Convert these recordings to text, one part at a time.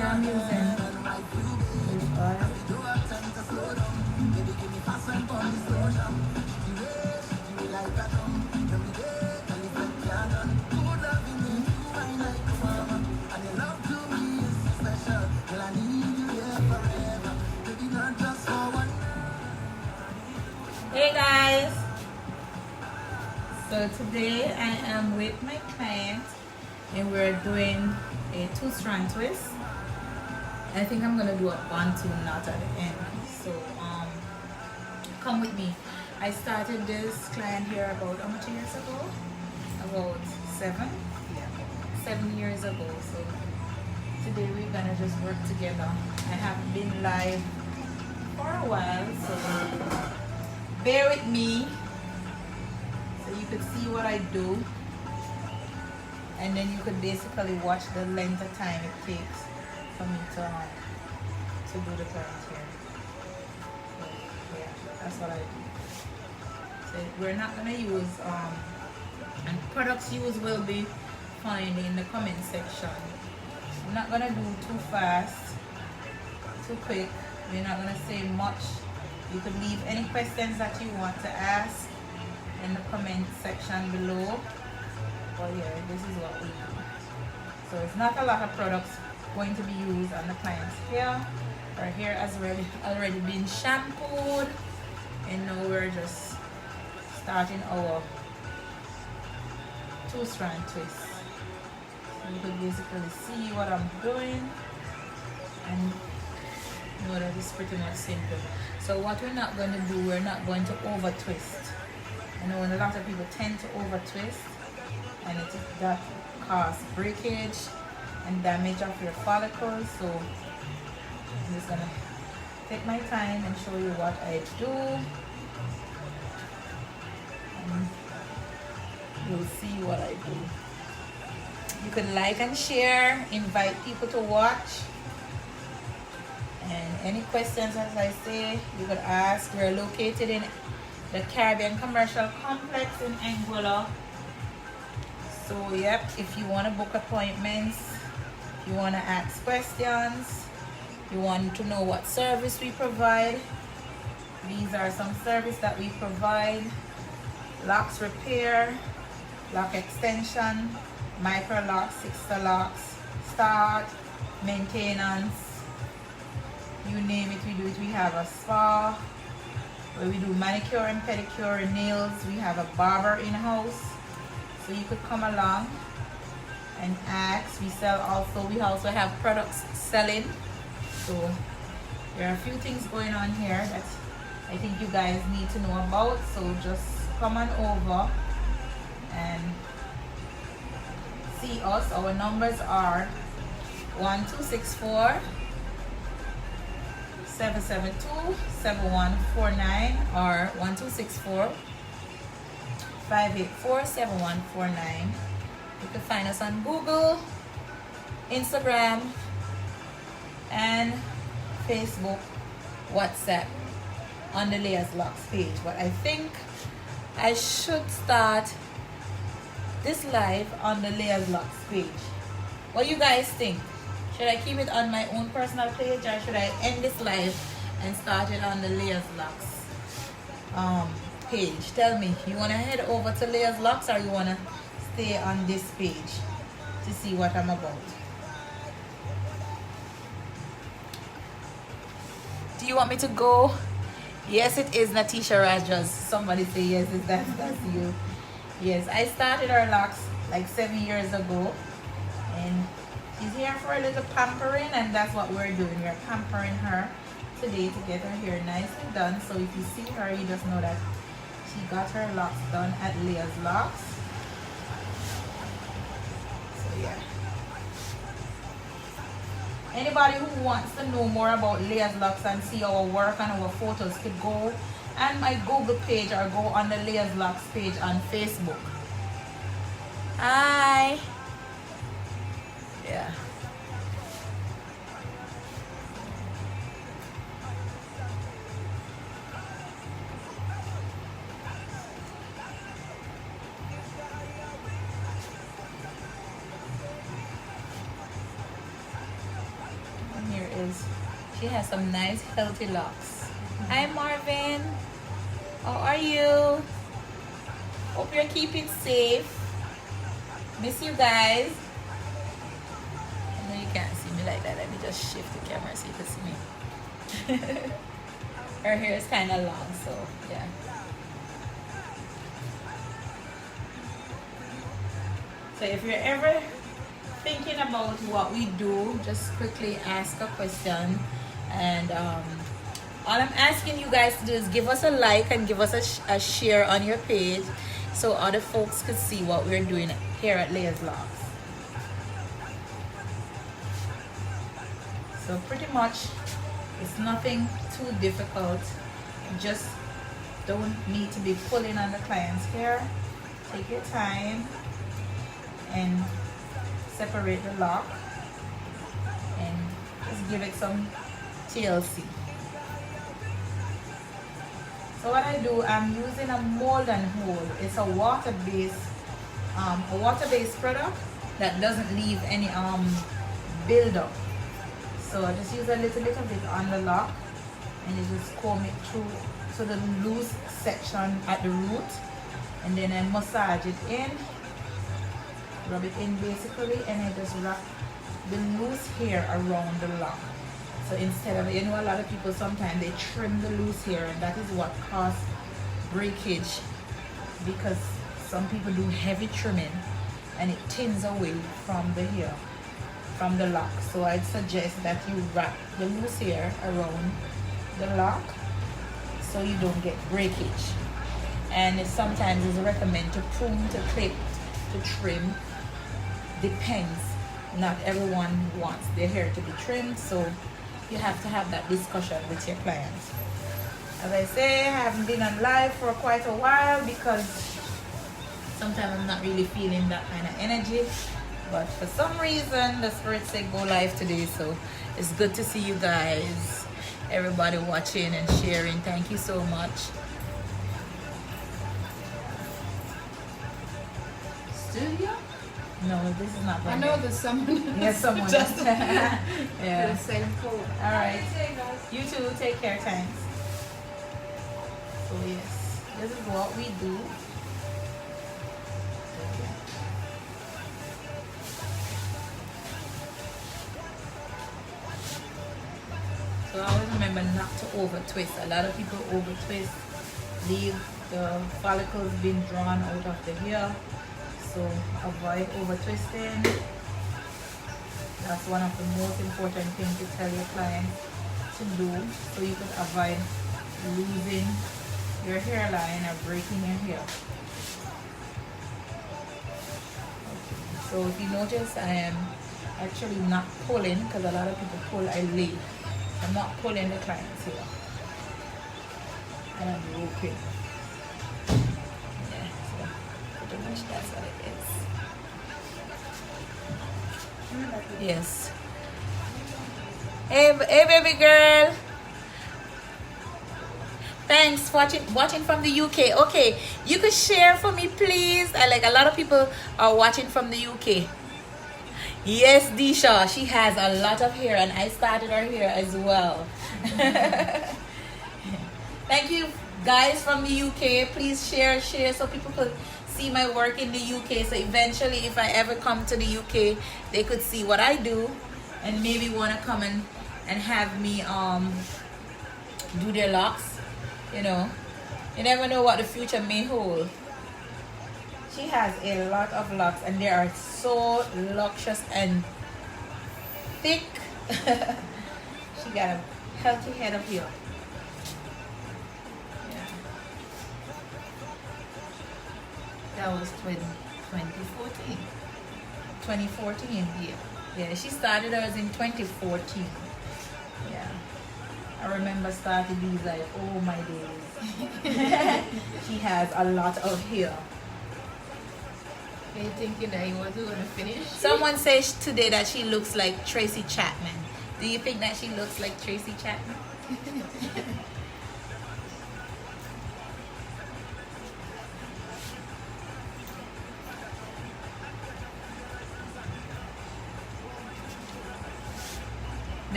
I'm using this oil. Hey guys, so today I am with my client and we're doing a two-strand twist. I think I'm gonna do a Bantu knot at the end, so come with me. I started this client here about how much years ago? About 7 years ago. So today we're gonna just work together. I haven't been live for a while, so bear with me so you could see what I do, and then you could basically watch the length of time it takes for me to do the client here. So yeah, that's what I do. So we're not gonna use and products used will be found in the comment section. I'm not gonna do too fast, too quick. We're not gonna say much. You could leave any questions that you want to ask in the comment section below. But yeah, this is what we do. So it's not a lot of products going to be used on the client's hair. Our hair has already been shampooed, and now we're just starting our two-strand twist. So you could basically see what I'm doing and know that it's pretty much simple. So what we're not going to do, we're not going to over twist. I know a lot of people tend to over twist, and that causes breakage and damage of your follicles. So I'm just gonna take my time and show you what I do, and you'll see what I do. You can like and share, invite people to watch. And any questions, as I say, you could ask. We're located in the Caribbean Commercial Complex in Anguilla. So yep, if you want to book appointments, you want to ask questions, you want to know what service we provide, these are some service that we provide: locks repair, lock extension, micro locks, sister locks, start, maintenance. You name it, we do it. We have a spa where we do manicure and pedicure and nails. We have a barber in-house, so you could come along and ask. We also have products selling. So there are a few things going on here that I think you guys need to know about. So just come on over and see us. Our numbers are 1264 772-7149 or 1264 584-7149. You can find us on Google, Instagram, and Facebook, WhatsApp on the Layers Locks page. But I think I should start this live on the Layers Locks page. What do you guys think? Should I keep it on my own personal page, or should I end this live and start it on the Layers Locks page? Tell me, you want to head over to Layers Locks, or you want to stay on this page to see what I'm about? Do you want me to go? Yes, it is Natisha Rajas. Somebody say yes, that's you. Yes, I started our locks like 7 years ago, and she's here for a little pampering, and that's what we're doing. We're pampering her today to get her hair nicely done. So if you see her, you just know that she got her locks done at Layers Locks. So yeah. Anybody who wants to know more about Layers Locks and see our work and our photos could go on my Google page or go on the Layers Locks page on Facebook. Hi. Yeah. She has some nice healthy locks. Hi Marvin, how are you? Hope you're keeping safe. Miss you guys. I know you can't see me like that. Let me just shift the camera so you can see me. Her hair is kind of long, so yeah. So if you're ever thinking about what we do, just quickly ask a question. And all I'm asking you guys to do is give us a like and give us a share on your page so other folks could see what we're doing here at Leah's Locks. So pretty much it's nothing too difficult. You just don't need to be pulling on the client's hair. Take your time and separate the lock and just give it some TLC. So what I do, I'm using a mold and hold. It's a water-based product that doesn't leave any build-up. So I just use a little bit of it on the lock and you just comb it through to the loose section at the root, and then I massage it in, rub it in basically, and I just wrap the loose hair around the lock. So instead of, you know, a lot of people sometimes they trim the loose hair, and that is what causes breakage, because some people do heavy trimming and it thins away from the hair, from the lock. So I'd suggest that you wrap the loose hair around the lock so you don't get breakage. And it sometimes is recommended to prune, to clip, to trim. Depends. Not everyone wants their hair to be trimmed, so you have to have that discussion with your clients. As I say, I haven't been on live for quite a while because sometimes I'm not really feeling that kind of energy, but for some reason the spirit said go live today, so it's good to see you guys, everybody watching and sharing. Thank you so much. Studio? No, this is not. I know there's someone. Yes, someone. Just yeah. the same code. All right. You too. Take care. Thanks. So yes, this is what we do. So I always remember not to over twist. A lot of people over twist, leave the follicles being drawn out of the hair. So avoid over twisting. That's one of the most important things to tell your client to do, so you can avoid losing your hairline or breaking your hair. Okay. So if you notice, I am actually not pulling, because a lot of people pull, I leave. I'm not pulling the client's hair. And I'm roping. Yeah, so pretty much that's what it is. Yes. Hey baby girl. Thanks for watching from the UK. Okay, you could share for me please. I like a lot of people are watching from the UK. Yes, Disha, she has a lot of hair and I started her hair as well. Thank you guys from the UK. Please share so people could see my work in the UK. So eventually if I ever come to the UK, they could see what I do and maybe want to come and have me do their locks. You know, you never know what the future may hold. She has a lot of locks and they are so luscious and thick. She got a healthy head of hair. Yeah. That was 2014. 2014, yeah. Yeah, she started hers in 2014. Yeah. I remember starting these like, oh my days. She has a lot of hair. Are you thinking that you wasn't going to finish? Someone says today that she looks like Tracy Chapman. Do you think that she looks like Tracy Chapman?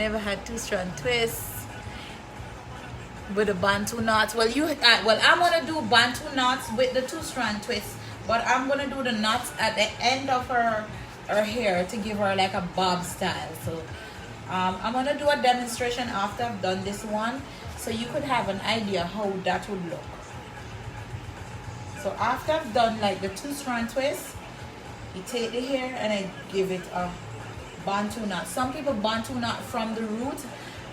Never had two-strand twists with a Bantu knot. Well, I'm gonna do Bantu knots with the two-strand twist, but I'm gonna do the knots at the end of her hair to give her like a bob style. So I'm gonna do a demonstration after I've done this one, so you could have an idea how that would look. So after I've done like the two-strand twist, you take the hair and I give it a Bantu knot. Some people Bantu knot from the root.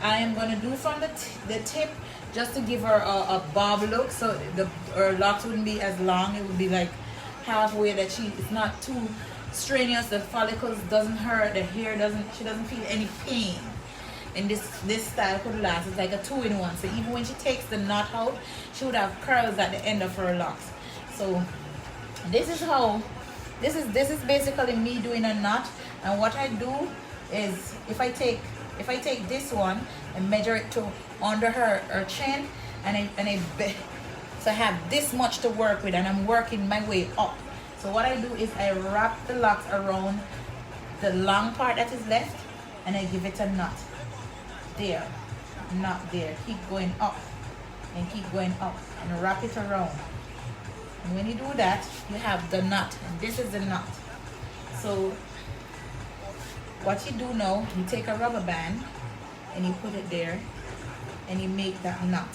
I am going to do from the tip, just to give her a bob look, so her locks wouldn't be as long. It would be like halfway, that it's not too strenuous. The follicles doesn't hurt. The hair she doesn't feel any pain. And this style could last. It's like a 2-in-1. So even when she takes the knot out, she would have curls at the end of her locks. So this is basically me doing a knot. And what I do is, if I take this one and measure it to under her chin, so I have this much to work with, and I'm working my way up. So what I do is I wrap the locks around the long part that is left, and I give it a knot. There, knot there. Keep going up and keep going up and wrap it around. And when you do that, you have the knot, and this is the knot. So what you do now, you take a rubber band and you put it there and you make that knot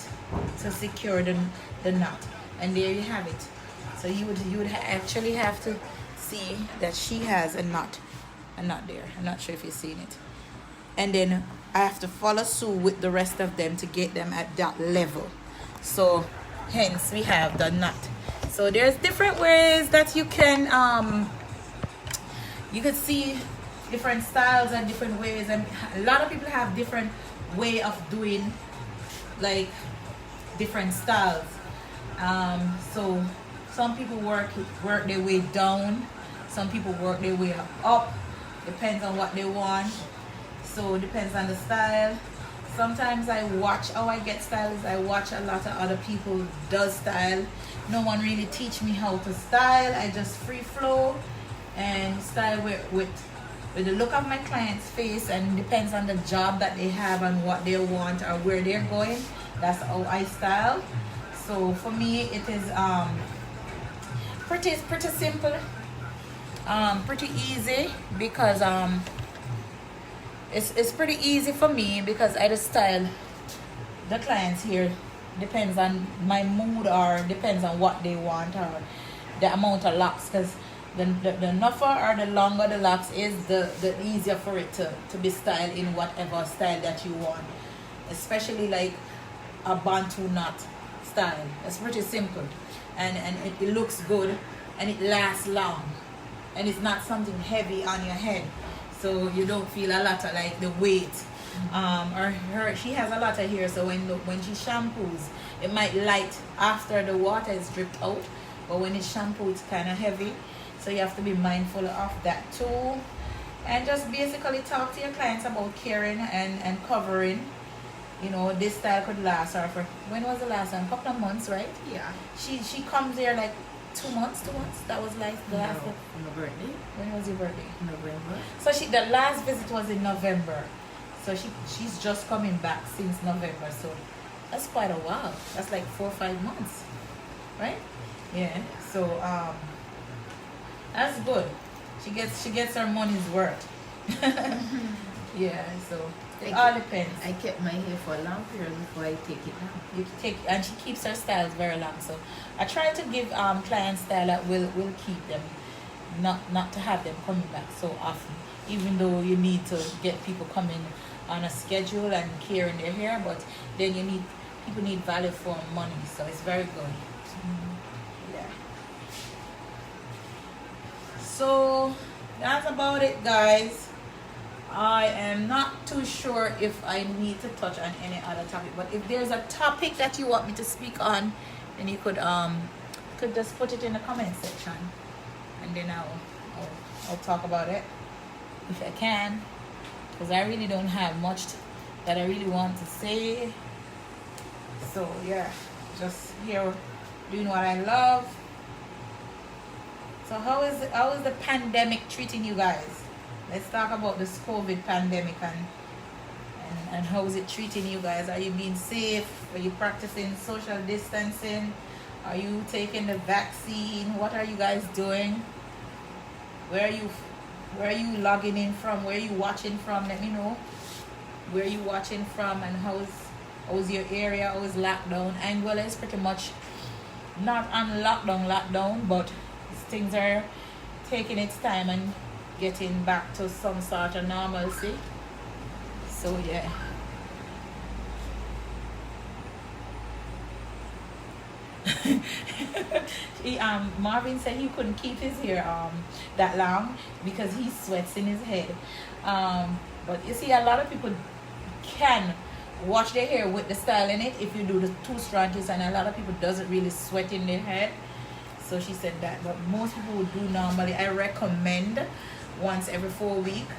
to secure the knot, and there you have it. So you would actually have to see that she has a knot there. I'm not sure if you've seen it. And then I have to follow suit with the rest of them to get them at that level. So hence we have the knot. So there's different ways that you can you could see different styles and different ways, and a lot of people have different way of doing like different styles. So some people work their way down, some people work their way up, depends on what they want. So it depends on the style. Sometimes I watch how I get styles. I watch a lot of other people does style. No one really teach me how to style. I just free flow and style with the look of my client's face, and depends on the job that they have and what they want or where they're going. That's how I style. So for me it is pretty simple, pretty easy, because it's pretty easy for me because I just style the clients here. Depends on my mood, or depends on what they want, or the amount of locks, because the nuffer or the longer the locks is, the easier for it to be styled in whatever style that you want, especially like a Bantu knot style. It's pretty simple, and it looks good, and it lasts long, and it's not something heavy on your head, so you don't feel a lot of like the weight. She has a lot of hair, so when she shampoos, it might light after the water is dripped out, but when it's shampoo, it's kind of heavy. So you have to be mindful of that too, and just basically talk to your clients about caring and covering. You know, this style could last her for, when was the last time? A couple of months, right? Yeah. She comes here like 2 months. That was like the last. My birthday. When was your birthday? November. So the last visit was in November. So she's just coming back since November. So that's quite a while. That's like 4 or 5 months, right? Yeah. So that's good. She gets her money's worth. Yeah. So it all depends. I kept my hair for a long period before I take it down. And she keeps her styles very long. So I try to give clients style that will keep them, not to have them coming back so often. Even though you need to get people coming on a schedule and caring their hair, but then people need value for money. So it's very good. Yeah. So that's about it, guys. I am not too sure if I need to touch on any other topic, but if there's a topic that you want me to speak on, then you could just put it in the comment section, and then I'll talk about it if I can, because I really don't have much that I really want to say. So yeah, just here doing what I love. So how is the pandemic treating you guys? Let's talk about this COVID pandemic and and how is it treating you guys? Are you being safe? Are you practicing social distancing? Are you taking the vaccine? What are you guys doing? Where are you logging in from? Where are you watching from? Let me know where you watching from, and how's your area? How is lockdown? Angola is pretty much not on lockdown, but things are taking its time and getting back to some sort of normalcy. So yeah. Marvin said he couldn't keep his hair that long because he sweats in his head. But you see, a lot of people can wash their hair with the style in it if you do the 2-strand twist, and a lot of people doesn't really sweat in their head. So she said that, but most people would do normally. I recommend once every 4 weeks,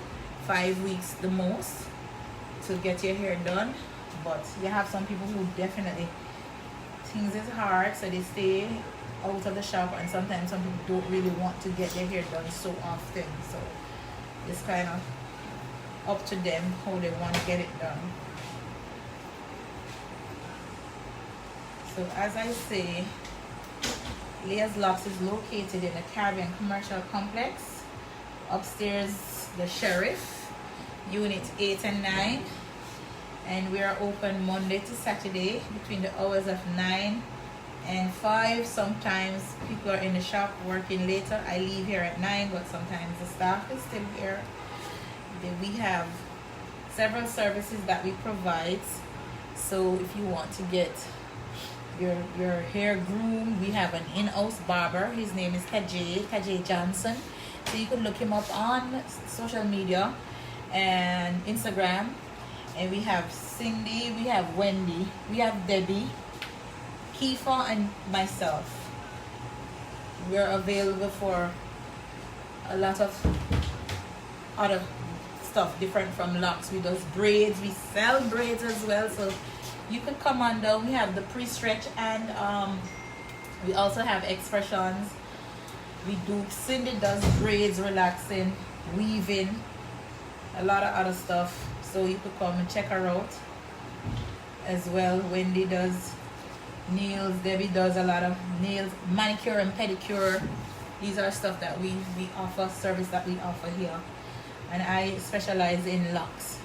5 weeks the most, to get your hair done. But you have some people who definitely, things is hard, so they stay out of the shop, and sometimes some people don't really want to get their hair done so often. So it's kind of up to them how they want to get it done. So as I say, Leah's Locks is located in the Caribbean Commercial Complex. Upstairs, the Sheriff, Unit 8 and 9. And we are open Monday to Saturday between the hours of 9 and 5. Sometimes people are in the shop working later. I leave here at 9, but sometimes the staff is still here. Then we have several services that we provide. So if you want to get your hair groomed, we have an in-house barber. His name is Kajay Johnson. So you can look him up on social media and Instagram. And we have Cindy, we have Wendy, we have Debbie, Kifa, and myself. We're available for a lot of other stuff different from locks. We do braids, we sell braids as well. So you could come on down. We have the pre-stretch, and we also have expressions. Cindy does braids, relaxing, weaving, a lot of other stuff. So you could come and check her out as well. Wendy does nails. Debbie does a lot of nails, manicure and pedicure. These are stuff that we offer, service that we offer here. And I specialize in locks.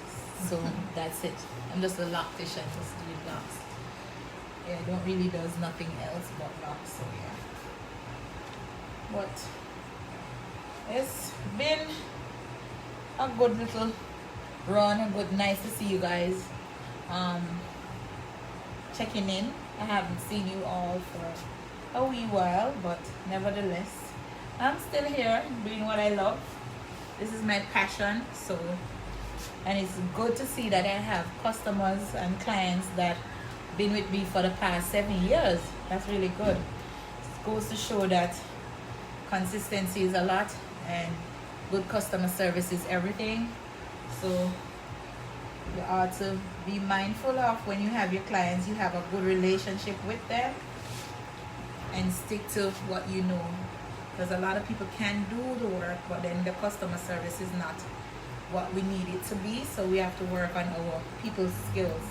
So that's it. I'm just a loctician, just doing locks. Yeah, I don't really does nothing else but locks. So yeah. But it's been a good little run, but nice to see you guys checking in. I haven't seen you all for a wee while, but nevertheless, I'm still here doing what I love. This is my passion. So, and it's good to see that I have customers and clients that been with me for the past 7 years. That's really good. It goes to show that consistency is a lot, and good customer service is everything. So you ought to be mindful of, when you have your clients, you have a good relationship with them and stick to what you know. Because a lot of people can do the work, but then the customer service is not what we need it to be. So we have to work on our people's skills,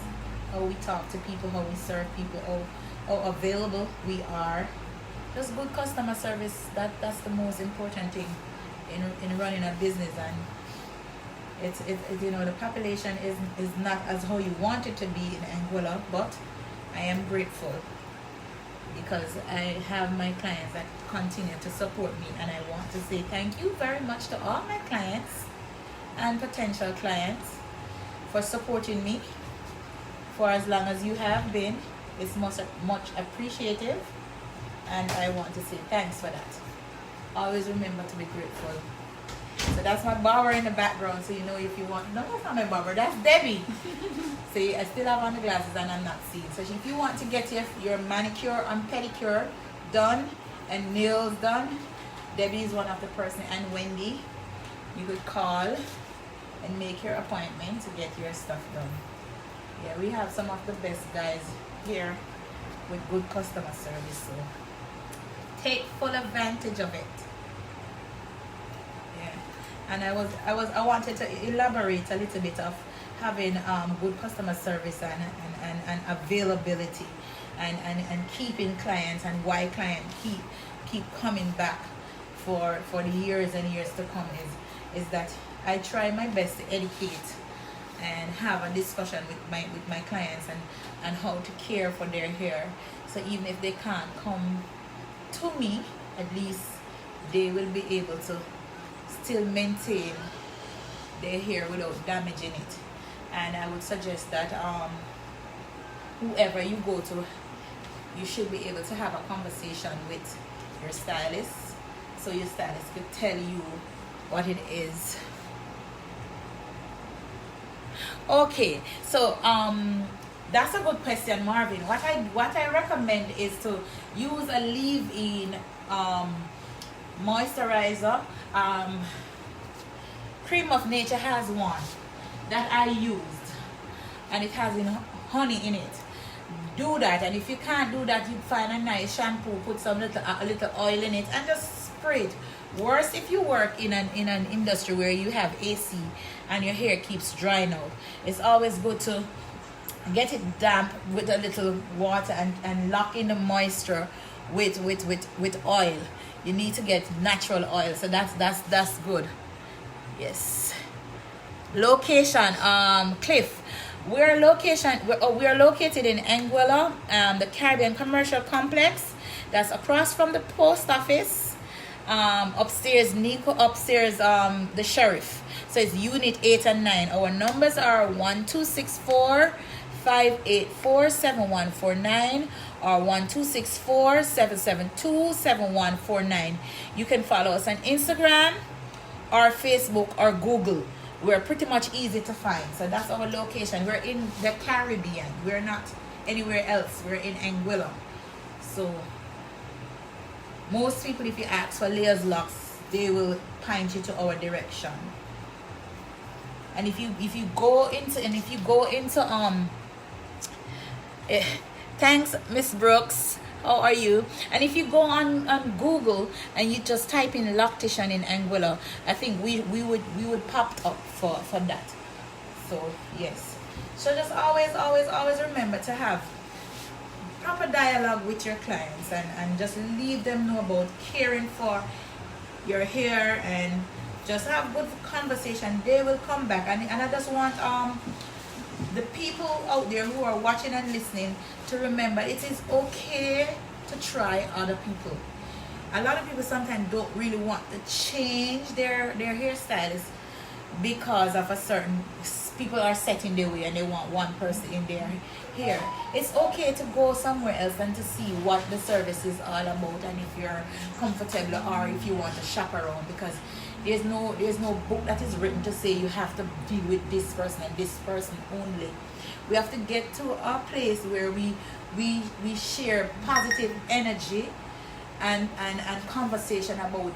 how we talk to people, how we serve people, how available we are. Just good customer service, that's the most important thing in running a business. And it's you know, the population is not as how you want it to be in Angola, but I am grateful because I have my clients that continue to support me, and I want to say thank you very much to all my clients and potential clients for supporting me for as long as you have been. It's much appreciative, and I want to say thanks for that. Always remember to be grateful. So that's my barber in the background, so you know if you want. No, that's not my barber, that's Debbie. See, I still have on the glasses and I'm not seeing. So if you want to get your manicure and pedicure done and nails done, Debbie is one of the person, and Wendy, you could call and make your appointment to get your stuff done. Yeah, we have some of the best guys here with good customer service, so take full advantage of it. And I wanted to elaborate a little bit of having good customer service and availability and keeping clients, and why clients keep coming back for the years and years to come is that I try my best to educate and have a discussion with my clients and how to care for their hair. So even if they can't come to me, at least they will be able to still maintain their hair without damaging it. And I would suggest that whoever you go to, you should be able to have a conversation with your stylist, so your stylist could tell you what it is. Okay, so that's a good question, Marvin. What I recommend is to use a leave-in moisturizer. Cream of Nature has one that I used, and it has honey in it. Do that, and if you can't do that, you find a nice shampoo, put some little oil in it, and just spray it. Worse if you work in an industry where you have AC and your hair keeps drying out. It's always good to get it damp with a little water and lock in the moisture with oil. You need to get natural oil, so that's good. Yes. Location, Cliff. We are located in Anguilla, the Caribbean Commercial Complex. That's across from the post office. Upstairs, Nico. Upstairs, the sheriff. So it's unit 8 and 9. Our numbers are 1264-584-7149 or 1264-772-7149. You can follow us on Instagram or Facebook or Google. We're pretty much easy to find. So that's our location. We're in the Caribbean. We're not anywhere else. We're in Anguilla. So most people, if you ask for layers locks, they will point you to our direction. And if you go into thanks, Miss Brooks. How are you? And if you go on Google and you just type in loctician in Anguilla, I think we would pop up for that. So yes. So just always remember to have proper dialogue with your clients and just leave them know about caring for your hair, and just have good conversation. They will come back, and I just want the people out there who are watching and listening to remember it is okay to try other people. A lot of people sometimes don't really want to change their hairstylist because of a certain people are set in their way and they want one person in their hair. It's okay to go somewhere else and to see what the service is all about, and if you're comfortable or if you want to shop around, because there's no book that is written to say you have to deal with this person and this person only. We have to get to a place where we share positive energy and conversation about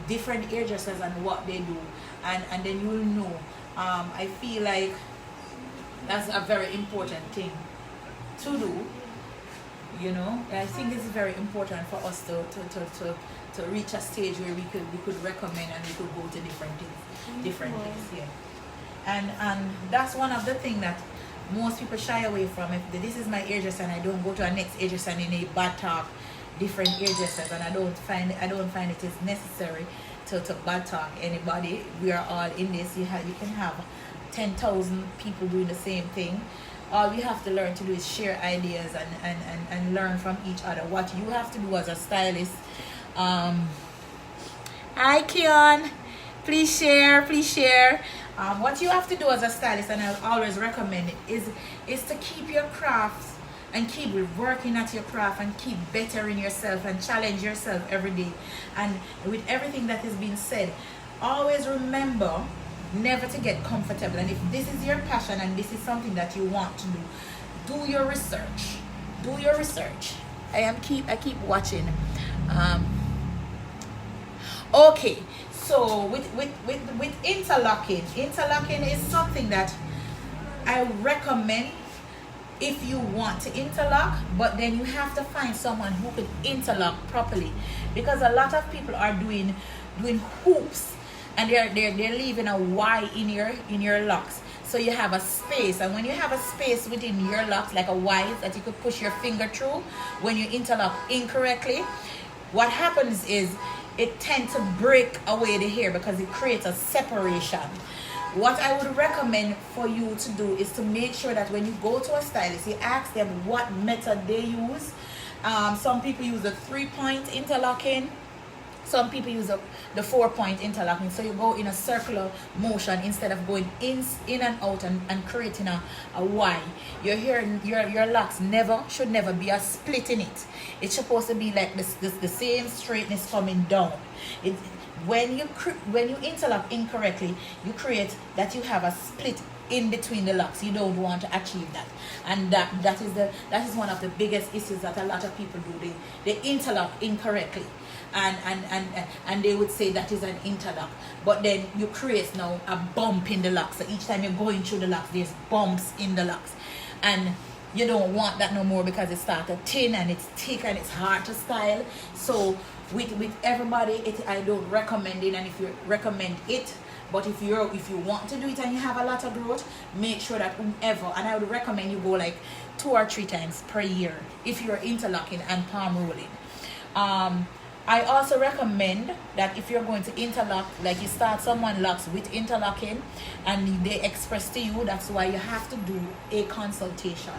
different hairdressers and what they do, and then you'll know. I feel like that's a very important thing to do. You know, I think it's very important for us to reach a stage where we could recommend and we could go to different things. Yeah. And that's one of the things that most people shy away from. If this is my hairdresser and I don't go to a next hairdresser in a bad talk different hairdressers, and I don't find it is necessary to bad talk anybody. We are all in this. You can have 10,000 people doing the same thing. All you have to learn to do is share ideas and learn from each other. What you have to do as a stylist. Hi Keon, please share. What you have to do as a stylist, and I always recommend it, is to keep your craft and keep working at your craft and keep bettering yourself and challenge yourself every day. And with everything that has been said, always remember never to get comfortable. And if this is your passion and this is something that you want to do your research. I keep watching. Okay, so with interlocking is something that I recommend if you want to interlock, but then you have to find someone who could interlock properly, because a lot of people are doing hoops and they're leaving a Y in your locks. so you have a space. And when you have a space within your locks, like a Y that you could push your finger through, when you interlock incorrectly, what happens is it tends to break away the hair because it creates a separation. What I would recommend for you to do is to make sure that when you go to a stylist, you ask them what method they use. Some people use the 3-point interlocking. Some people use the 4-point interlocking. So you go in a circular motion instead of going in and out and creating a Y. Your hair, your locks should never be a split in it. It's supposed to be like the same straightness coming down. When you interlock incorrectly, you create that you have a split in between the locks. You don't want to achieve that, and that is one of the biggest issues that a lot of people do. They interlock incorrectly, and they would say that is an interlock, but then you create now a bump in the locks. So each time you're going through the locks, there's bumps in the locks, and you don't want that no more because it started thin and it's thick and it's hard to style. So with everybody, I don't recommend it, and if you recommend it, but if you want to do it and you have a lot of growth, make sure that whomever, and I would recommend you go like 2 or 3 times per year if you're interlocking and palm rolling. I also recommend that if you're going to interlock, like you start someone locks with interlocking and they express to you, that's why you have to do a consultation.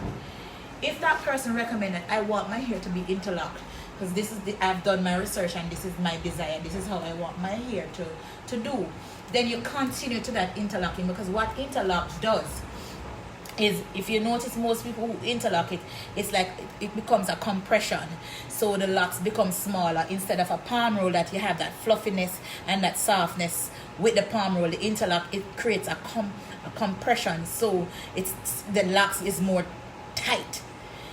If that person recommended, I want my hair to be interlocked because I've done my research and this is my desire, this is how I want my hair to do, then you continue to that interlocking, because what interlock does is, if you notice most people who interlock it's like it becomes a compression, so the locks become smaller. Instead of a palm roll that you have that fluffiness and that softness with the palm roll, the interlock, it creates a compression, so the locks is more tight,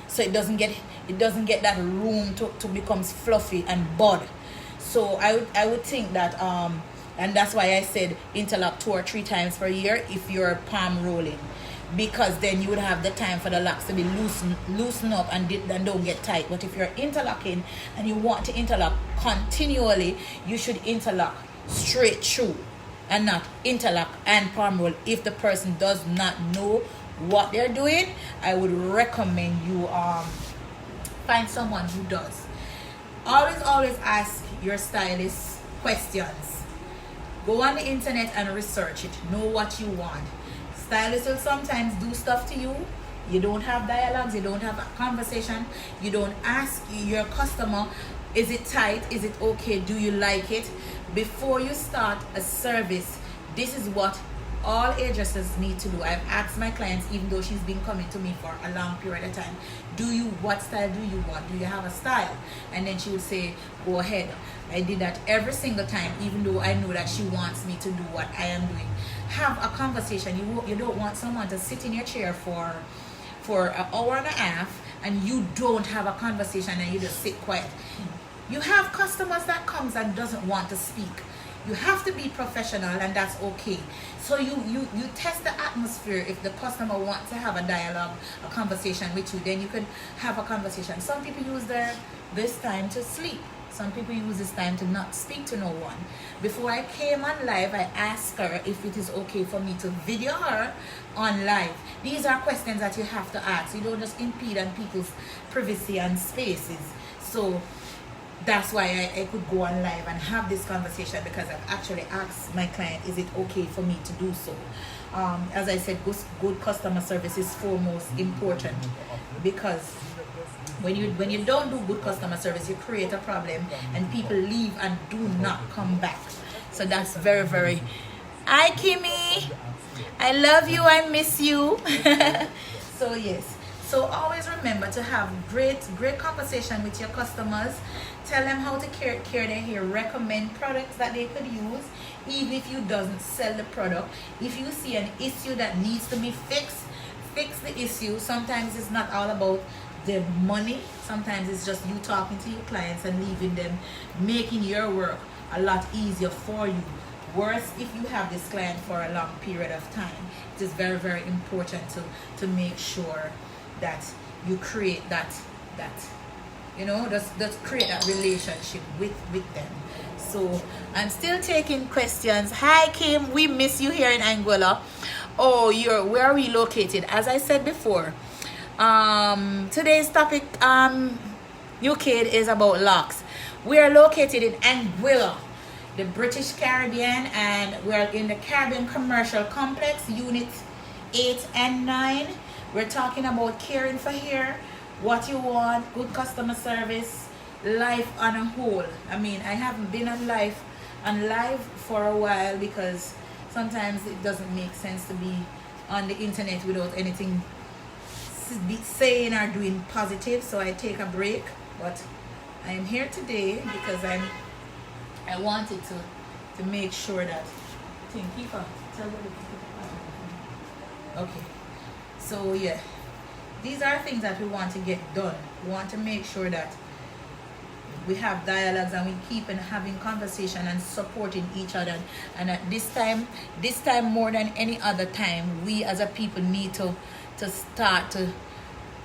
so it doesn't get that room to become fluffy and bud. So I would think that and that's why I said interlock 2 or 3 times per year if you're palm rolling, because then you would have the time for the locks to be loosen up and don't get tight. But if you're interlocking and you want to interlock continually, you should interlock straight through and not interlock and palm roll. If the person does not know what they're doing, I would recommend you find someone who does. Always ask your stylist questions. Go on the internet and research it. Know what you want. Stylists will sometimes do stuff to you. You don't have dialogues, you don't have a conversation, you don't ask your customer, is it tight, is it okay, do you like it? Before you start a service, this is what all hairdressers need to do. I've asked my clients, even though she's been coming to me for a long period of time, what style do you want? Do you have a style? And then she would say, go ahead. I did that every single time, even though I know that she wants me to do what I am doing. Have a conversation. You don't want someone to sit in your chair for an hour and a half and you don't have a conversation and you just sit quiet. You have customers that comes and doesn't want to speak. You have to be professional, and that's okay. So you test the atmosphere. If the customer wants to have a dialogue, a conversation with you, then you can have a conversation. Some people use this time to sleep. Some people use this time to not speak to no one. Before I came on live, I asked her if it is okay for me to video her on live. These are questions that you have to ask. You don't just impede on people's privacy and spaces. So that's why I could go on live and have this conversation, because I've actually asked my client, is it okay for me to do so? As I said, good customer service is foremost important, because when you don't do good customer service, you create a problem and people leave and do not come back. So that's very, very... Hi, Kimmy. I love you. I miss you. So yes. So always remember to have great conversation with your customers. Tell them how to care their hair. Recommend products that they could use, even if you doesn't sell the product. If you see an issue that needs to be fixed, fix the issue. Sometimes it's not all about the money. Sometimes it's just you talking to your clients and leaving them, making your work a lot easier for you. Worse if you have this client for a long period of time. It is very, very important to make sure that you create that just create that relationship with them. So I'm still taking questions. Hi Kim, we miss you here in Angola. Oh, where are we located? As I said before, today's topic, you kid, is about locks. We are located in Anguilla, the British Caribbean, and we're in the Caribbean Commercial Complex, units 8 and 9. We're talking about caring for hair, what you want, good customer service, life on a whole. I mean, I haven't been on live for a while because sometimes it doesn't make sense to be on the internet without anything saying or doing positive. So I take a break, but I am here today because I wanted to make sure that okay. So yeah, these are things that we want to get done. We want to make sure that we have dialogues and we keep on having conversation and supporting each other. And at this time more than any other time, we as a people need to start to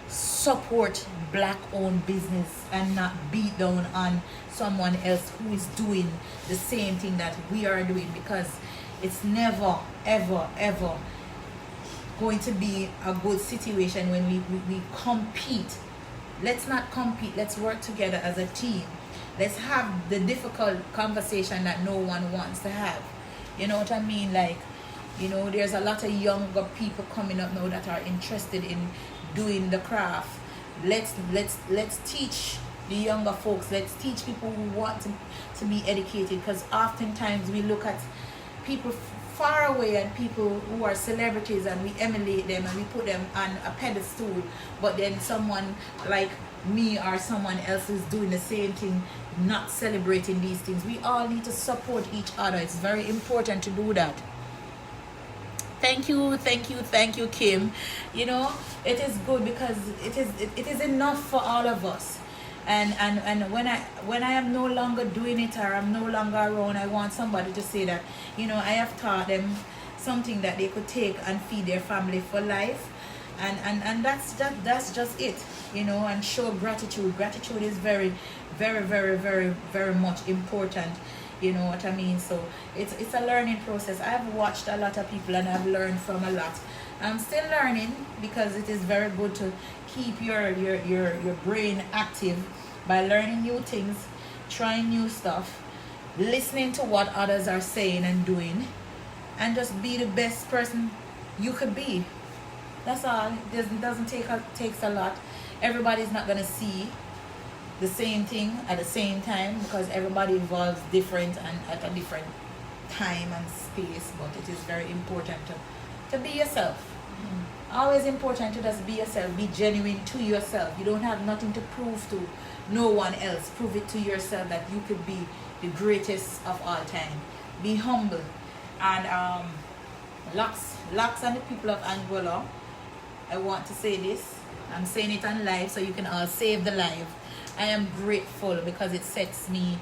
support black owned business and not beat down on someone else who is doing the same thing that we are doing, because it's never ever going to be a good situation when we compete. Let's not compete. Let's work together as a team. Let's have the difficult conversation that no one wants to have. You know what I mean? Like, you know, there's a lot of younger people coming up now that are interested in doing the craft. Let's teach the younger folks. Let's teach people who want to be educated, because oftentimes we look at people far away and people who are celebrities and we emulate them and we put them on a pedestal, but then someone like me or someone else is doing the same thing, not celebrating these things. We all need to support each other. It's very important to do that. Thank you, Kim. You know, it is good because it is enough for all of us. And when I am no longer doing it or I'm no longer around, I want somebody to say that, you know, I have taught them something that they could take and feed their family for life. And that's just it, you know, and show gratitude. Gratitude is very much important. You know what I mean? So it's a learning process. I've watched a lot of people and I've learned from a lot. I'm still learning because it is very good to keep your brain active by learning new things, trying new stuff, listening to what others are saying and doing, and just be the best person you could be. That's all. It doesn't takes a lot. Everybody's not gonna see the same thing at the same time because everybody evolves different and at a different time and space. But it is very important to be yourself. Always important to just be yourself. Be genuine to yourself. You don't have nothing to prove to no one else. Prove it to yourself that you could be the greatest of all time. Be humble. And Lux and the people of Angola, I want to say this. I'm saying it on live so you can all save the live. I am grateful because it sets me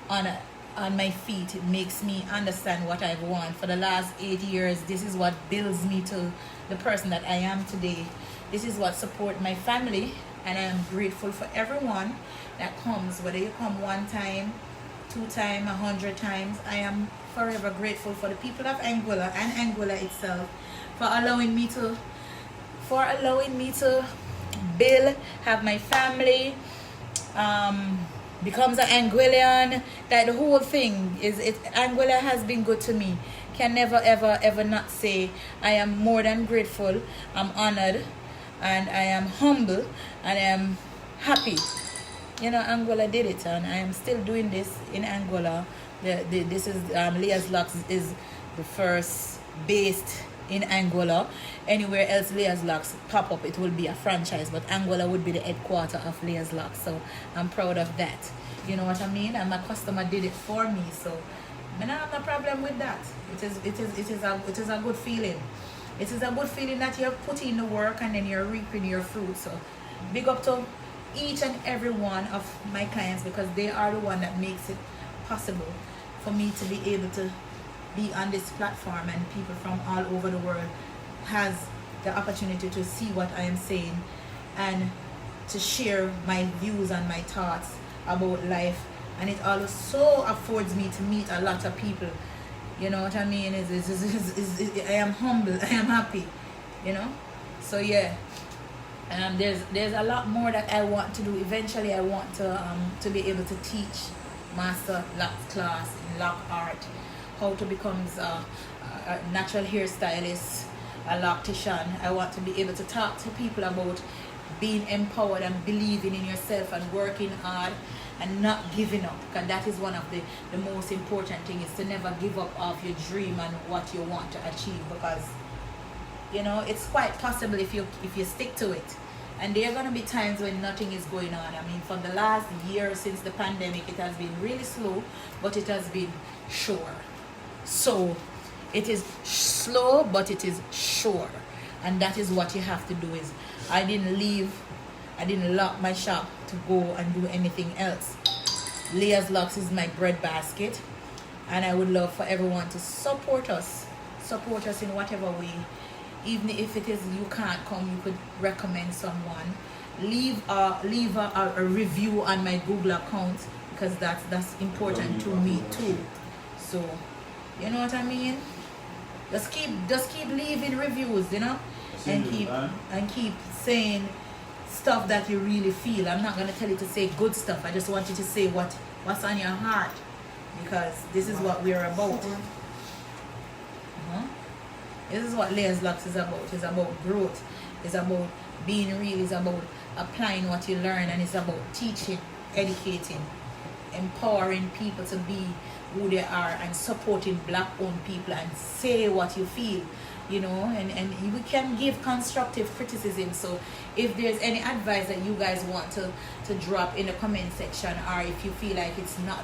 on my feet. It makes me understand what I want. For the last 8 years, this is what builds me to the person that I am today. This is what supports my family, and I am grateful for everyone that comes, whether you come 1 time, 2 times, 100 times. I am forever grateful for the people of Angola and Angola itself for allowing me to build, have my family, becomes an Anguillian. That the whole thing is it. Anguilla has been good to me. Can never ever not say I am more than grateful. I'm honored, and I am humble, and I am happy. You know, Angola did it, and I am still doing this in Angola. This is Leah's Locks is the first based in Angola. Anywhere else Leah's Locks pop up, it will be a franchise, but Angola would be the headquarter of Leah's Locks. So I'm proud of that. You know what I mean? And my customer did it for me, so I don't have no problem with that. It is a good feeling. It is a good feeling that you have put in the work and then you're reaping your fruit. So big up to each and every one of my clients, because they are the one that makes it possible for me to be able to be on this platform, and people from all over the world has the opportunity to see what I am saying and to share my views and my thoughts about life. And it also affords me to meet a lot of people You know what I mean? I am humble. I am happy. You know. So yeah. There's a lot more that I want to do. Eventually, I want to be able to teach master lock class in lock art, how to become a natural hairstylist, a loctician. I want to be able to talk to people about being empowered and believing in yourself and working hard and not giving up, because that is one of the most important thing, is to never give up of your dream and what you want to achieve, because you know it's quite possible if you stick to it. And there are going to be times when nothing is going on. I mean, for the last year since the pandemic, it has been really slow, but it has been sure. So it is slow, but it is sure. And that is what you have to do. Is I didn't lock my shop to go and do anything else. Leah's Locks is my bread basket, and I would love for everyone to support us in whatever way. Even if it is you can't come, you could recommend someone. Leave a review on my Google account, because that's important to me too. So you know what I mean? Just keep leaving reviews, you know, and keep saying stuff that you really feel. I'm not gonna tell you to say good stuff. I just want you to say what's on your heart, because this is what we're about. This is what Leah's Locks is about. It's about growth. It's about being real. It's about applying what you learn, and it's about teaching, educating, empowering people to be who they are, and supporting black-owned people, and say what you feel, you know, and we can give constructive criticism. So if there's any advice that you guys want to drop in the comment section, or if you feel like it's not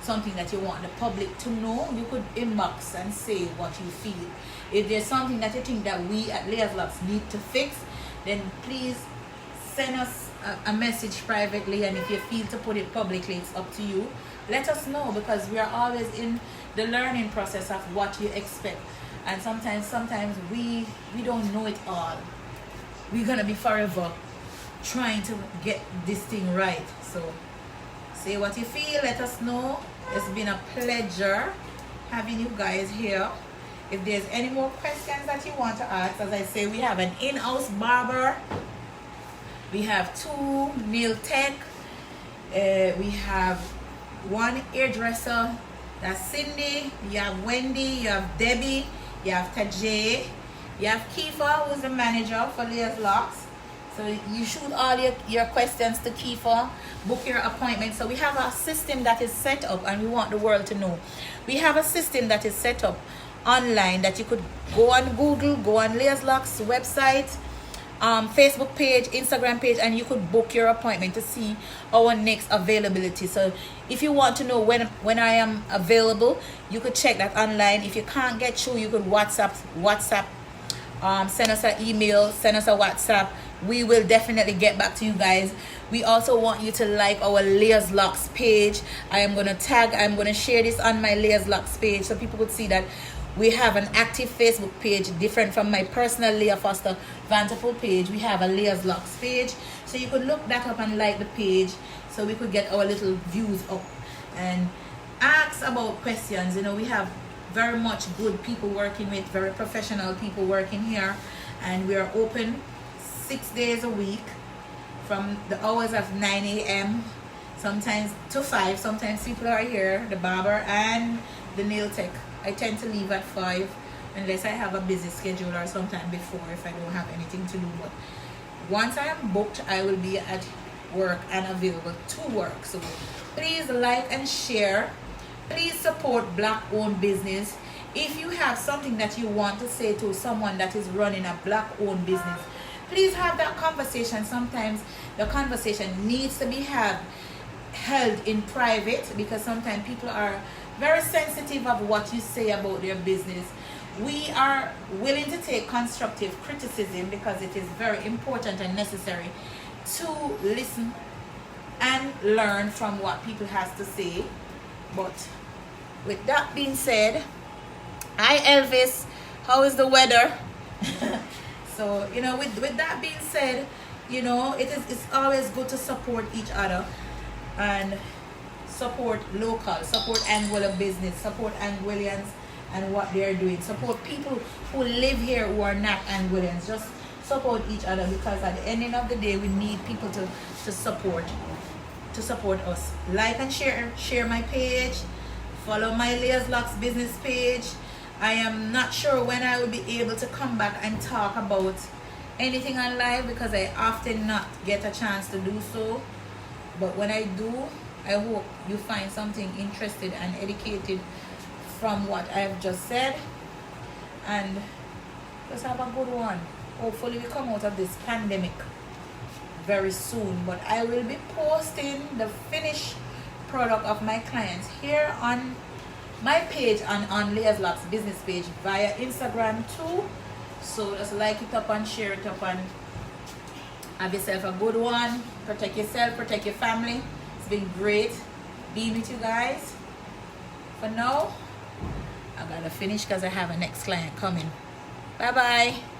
something that you want the public to know, you could inbox and say what you feel. If there's something that you think that we at Leah's Locks need to fix, then please send us a message privately, and if you feel to put it publicly, it's up to you. Let us know, because we are always in the learning process of what you expect, and sometimes we don't know it all. We're gonna be forever trying to get this thing right. So say what you feel, let us know. It's been a pleasure having you guys here. If there's any more questions that you want to ask, as I say, we have an in-house barber, we have 2 nail tech, we have 1 hairdresser, that's Cindy, you have Wendy, you have Debbie, you have Tajay, you have Kifa, who's the manager for Leah's Locks. So you shoot all your questions to Kifa, book your appointment. So we have a system that is set up, and we want the world to know. We have a system that is set up online that you could go on Google, go on Leah's Locks website, Facebook page, Instagram page, and you could book your appointment to see our next availability. So if you want to know when I am available, you could check that online. If you can't get through, you could WhatsApp, send us an email, send us a WhatsApp. We will definitely get back to you guys. We also want you to like our Leah's Locks page. I'm going to share this on my Leah's Locks page, so people could see that we have an active Facebook page, different from my personal Leah Foster Bantu page. We have a Leah's Locks page, so you could look that up and like the page, so we could get our little views up and ask about questions. You know, we have very much good people working with, very professional people working here, and we are open 6 days a week from the hours of 9 a.m. sometimes to 5. Sometimes people are here, the barber and the nail tech. I tend to leave at 5 unless I have a busy schedule, or sometime before if I don't have anything to do. But once I am booked, I will be at work and available to work. So please like and share. Please support black-owned business. If you have something that you want to say to someone that is running a black-owned business, please have that conversation. Sometimes the conversation needs to be held in private, because sometimes people are very sensitive of what you say about their business. We are willing to take constructive criticism, because it is very important and necessary to listen and learn from what people have to say. But with that being said, hi Elvis, how is the weather? So, you know, with that being said, you know, it's always good to support each other and support local, support Anguilla business, support Anguillians and what they are doing, support people who live here who are not Anguillians. Just support each other, because at the ending of the day we need people to support us. Like and share my page, follow my Leah's Locks business page. I am not sure when I will be able to come back and talk about anything on live, because I often not get a chance to do so. But when I do, I hope you find something interested and educated from what I have just said, and just have a good one. Hopefully we come out of this pandemic very soon. But I will be posting the finished product of my clients here on my page and on Leah's Locks business page via Instagram too. So just like it up and share it up, and have yourself a good one. Protect yourself, protect your family. It's been great being with you guys. For now, I gotta finish because I have a next client coming. Bye bye.